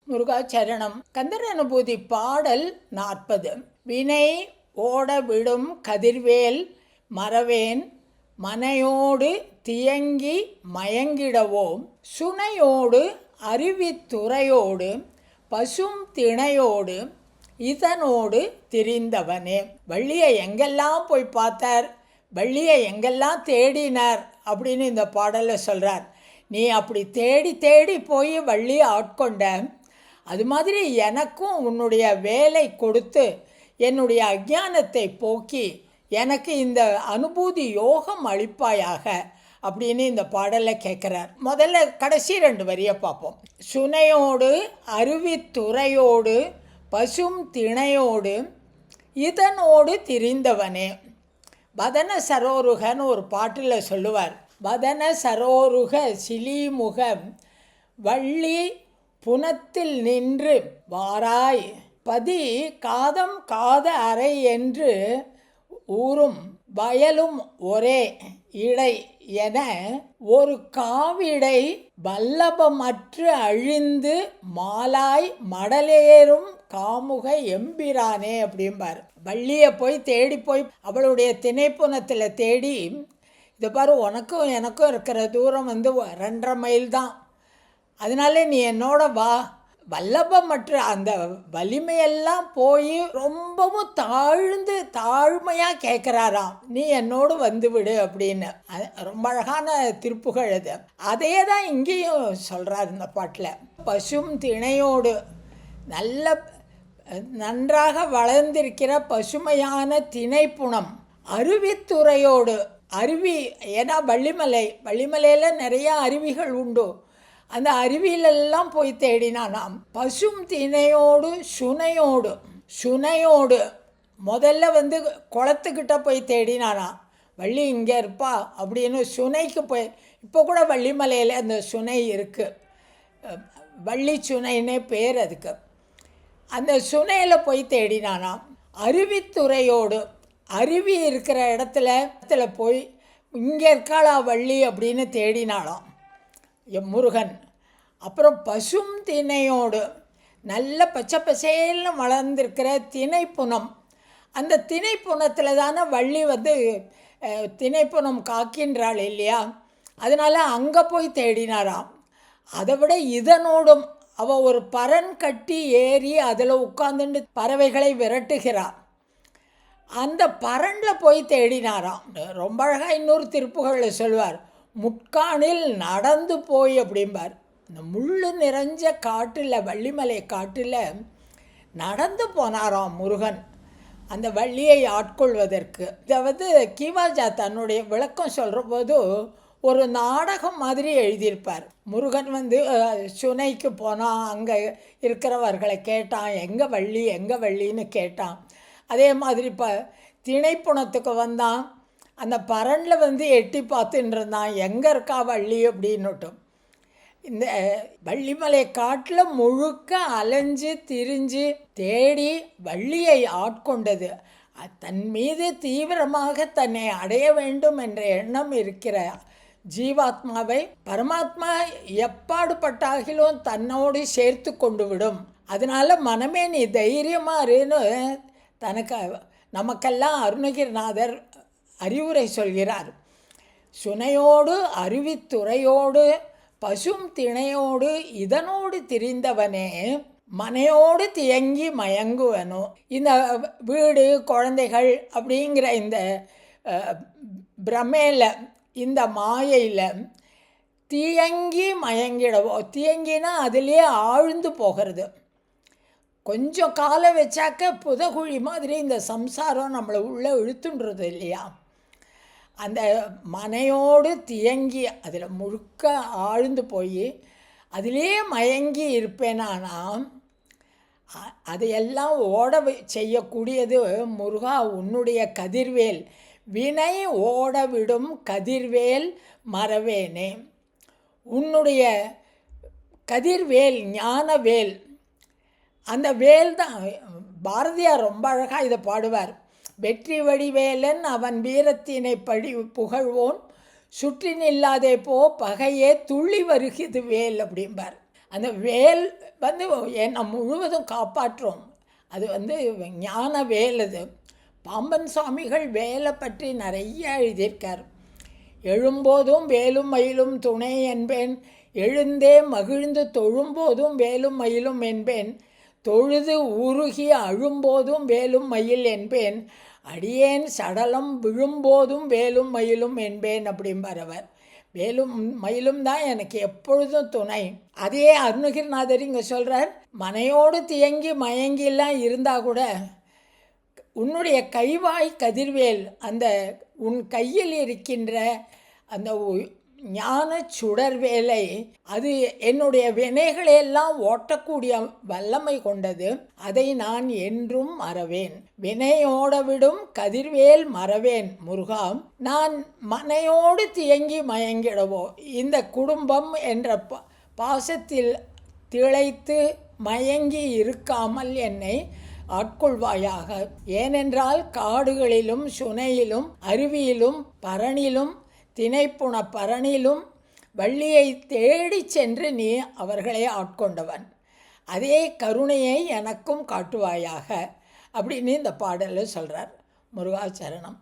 முருகாச்சரணம். கந்தர் அனுபூதி பாடல் 40. வினை ஓட விடும் கதிர்வேல் மறவேன் மனையோடு தியங்கி மயங்கிடவோம் சுனையோடு அருவித்துறையோடு பசும் திணையோடு இதனோடு திரிந்தவனே. வள்ளியை எங்கெல்லாம் போய் பார்த்தார், வள்ளியை எங்கெல்லாம் தேடினார் அப்படின்னு இந்த பாடலில் சொல்கிறார். நீ அப்படி தேடி தேடி போய் வள்ளியை ஆட்கொண்ட, அது மாதிரி எனக்கும் உன்னுடைய வேலை கொடுத்து என்னுடைய அஞ்ஞானத்தை போக்கி எனக்கு இந்த அனுபூதி யோகம் அளிப்பாயாக அப்படின்னு இந்த பாடலில் கேட்குறார். முதல்ல கடைசி 2 வரியை பார்ப்போம். சுனையோடு அருவித்துறையோடு பசும் திணையோடு இதனோடு திரிந்தவனே. வதன சரோருகன்னு ஒரு பாட்டில் சொல்லுவார். வதன சரோருக சிலீமுகம் வள்ளி புனத்தில் நின்று வாராய் பதி காதம் காத அறை என்று ஊரும் வயலும் ஒரே இடை என ஒரு காவிடை வல்லபமற்று அழிந்து மாலாய் மடலேறும் காமுக எம்பிரானே அப்படிம்பார். வள்ளியை போய் தேடி போய் அவளுடைய திணைப்புணத்தில் தேடி, இதை பாரு, உனக்கும் எனக்கும் இருக்கிற தூரம் 2.5 மைல் தான், அதனால நீ என்னோட வா. வல்லபமற்ற அந்த வலிமையெல்லாம் போய் ரொம்பவும் தாழ்மையாக கேட்குறாராம், நீ என்னோடு வந்து விடு அப்படின்னு. ரொம்ப அழகான திருப்புகழ் அது. அதே தான் இங்கேயும் சொல்கிறார் இந்த பாட்டில். பசும் திணையோடு நன்றாக வளர்ந்திருக்கிற பசுமையான திணைப்புணம், அருவித்துறையோடு, அருவி, ஏன்னா வள்ளிமலையில் நிறையா அருவிகள் உண்டு, அந்த அருவியிலெல்லாம் போய் தேடினானாம். பசும் திணையோடு சுனையோடு முதல்ல குளத்துக்கிட்ட போய் தேடினானாம். வள்ளி இங்கே இருப்பா அப்படின்னு சுனைக்கு போய், இப்போ கூட வள்ளிமலையில் அந்த சுனை இருக்குது, வள்ளி சுனைன்னே பேர் அதுக்கு. அந்த சுனையில் போய் தேடினானாம். அருவித்துறையோடு, அருவி இருக்கிற இடத்துல போய் இங்கே இருக்காளா வள்ளி அப்படின்னு தேடினாலாம் முருகன். அப்புறம் பசும் திணையோடு, நல்ல பச்சை பசேல்னு வளர்ந்துருக்கிற திணைப்புணம், அந்த திணைப்புணத்தில் தானே வள்ளி திணைப்புணம் காக்கின்றாள் இல்லையா, அதனால் அங்கே போய் தேடினாராம். அதை விட இதனோடும், அவள் ஒரு பறன் கட்டி ஏறி அதில் உட்காந்துட்டு பறவைகளை விரட்டுகிறாள், அந்த பரனில் போய் தேடினாராம். ரொம்ப அழகாக இன்னொரு திருப்புகளில் சொல்வார், முட்காணில் நடந்து போய் அப்படிம்பார். இந்த முள் நிறைஞ்ச காட்டில், வள்ளிமலை காட்டில் நடந்து போனாராம் முருகன் அந்த வள்ளியை ஆட்கொள்வதற்கு. இதை கீவாஜா தன்னுடைய விளக்கம் சொல்கிற போது ஒரு நாடகம் மாதிரி எழுதியிருப்பார். முருகன் சுனைக்கு போனான், அங்கே இருக்கிறவர்களை கேட்டான், எங்கே வள்ளின்னு கேட்டான். அதே மாதிரி திணைப்புணத்துக்கு வந்தான், அந்த பரனில் எட்டி பார்த்துட்டு இருந்தான், எங்கே இருக்கா வள்ளி அப்படின்னுட்டும். இந்த வள்ளிமலை காட்டில் முழுக்க அலைஞ்சு திரிஞ்சு தேடி வள்ளியை ஆட்கொண்டது. தன் மீது தீவிரமாக தன்னை அடைய வேண்டும் என்ற எண்ணம் இருக்கிற ஜீவாத்மாவை பரமாத்மா எப்பாடுபட்டாகிலும் தன்னோடு சேர்த்து கொண்டு விடும். அதனால் மனமே நீ தைரியமாக இருன்னு நமக்கெல்லாம் அருணகிரிநாதர் அறிவுரை சொல்கிறார். சுனையோடு அருவித்துறையோடு பசும் திணையோடு இதனோடு திரிந்தவனே மனையோடு தியங்கி மயங்குவனோ. இந்த வீடு குழந்தைகள் அப்படிங்கிற இந்த பிரமையில், இந்த மாயையில் தியங்கி மயங்கிடவோ, தியங்கினா அதிலே ஆழ்ந்து போகிறது. கொஞ்சம் காலம் வச்சாக்க புதகுழி மாதிரி இந்த சம்சாரம் நம்மளை உள்ளே இழுத்துன்றது இல்லையா, அந்த மனையோடு தியங்கி அதில் முழுக்க ஆழ்ந்து போய் அதிலே மயங்கி இருப்பேனானா, அதையெல்லாம் செய்யக்கூடியது முருகா உன்னுடைய கதிர்வேல். வினை ஓட விடும் கதிர்வேல் மறவேனே. உன்னுடைய கதிர்வேல், ஞானவேல், அந்த வேல் தான். பாரதியார் ரொம்ப அழகாக இதை பாடுவார். வெற்றி வடிவேலன் அவன் வீரத்தினை புகழ்வோன் சுற்றி நில்லாதே போ பகையே துள்ளி வருகிறது வேல் அப்படிம்பார். அந்த வேல் வந்து என்னை முழுவதும் காப்பாற்றும். அது வந்து ஞான வேல். அது பாம்பன் சுவாமிகள் வேலை பற்றி நிறைய எழுதியிருக்கார். எழும்போதும் வேலும் மயிலும் துணை என்பேன், எழுந்தே மகிழ்ந்து தொழும்போதும் வேலும் மயிலும் என்பேன், தொழுது உருகி அழும்போதும் வேலும் மயில் என்பேன், அடியேன் சடலம் விழும்போதும் வேலும் மயிலும் என்பேன் அப்படிம்பார் அவர். வேலும் மயிலும் தான் எனக்கு எப்பொழுதும் துணை. அதே அருணகிரிநாதர் இங்கே சொல்கிறார், மனையோடு தியங்கி மயங்கிலாம் இருந்தால் கூட உன்னுடைய கைவாய் கதிர்வேல், அந்த உன் கையில் இருக்கின்ற அந்த ஞான சுடர்வேலை, அது என்னுடைய வினைகளையெல்லாம் ஓட்டக்கூடிய வல்லமை கொண்டது. அதை நான் என்றும் மறவேன். வினையோட விடும் கதிர்வேல் மறவேன் முருகா. நான் மனையோடு தியங்கி மயங்கிடவோ, இந்த குடும்பம் என்ற பாசத்தில் திளைத்து மயங்கி இருக்காமல் என்னை ஆட்கொள்வாயாக. ஏனென்றால் காடுகளிலும் சுனையிலும் அருவியிலும் பரணிலும் திணைப்புண பரணிலும் வள்ளியை தேடி சென்று நீ அவர்களை ஆட்கொண்டவன். அதே கருணையை எனக்கும் காட்டுவாயாக அப்படின்னு இந்த பாடலில் சொல்கிறார். முருகாச்சரணம்.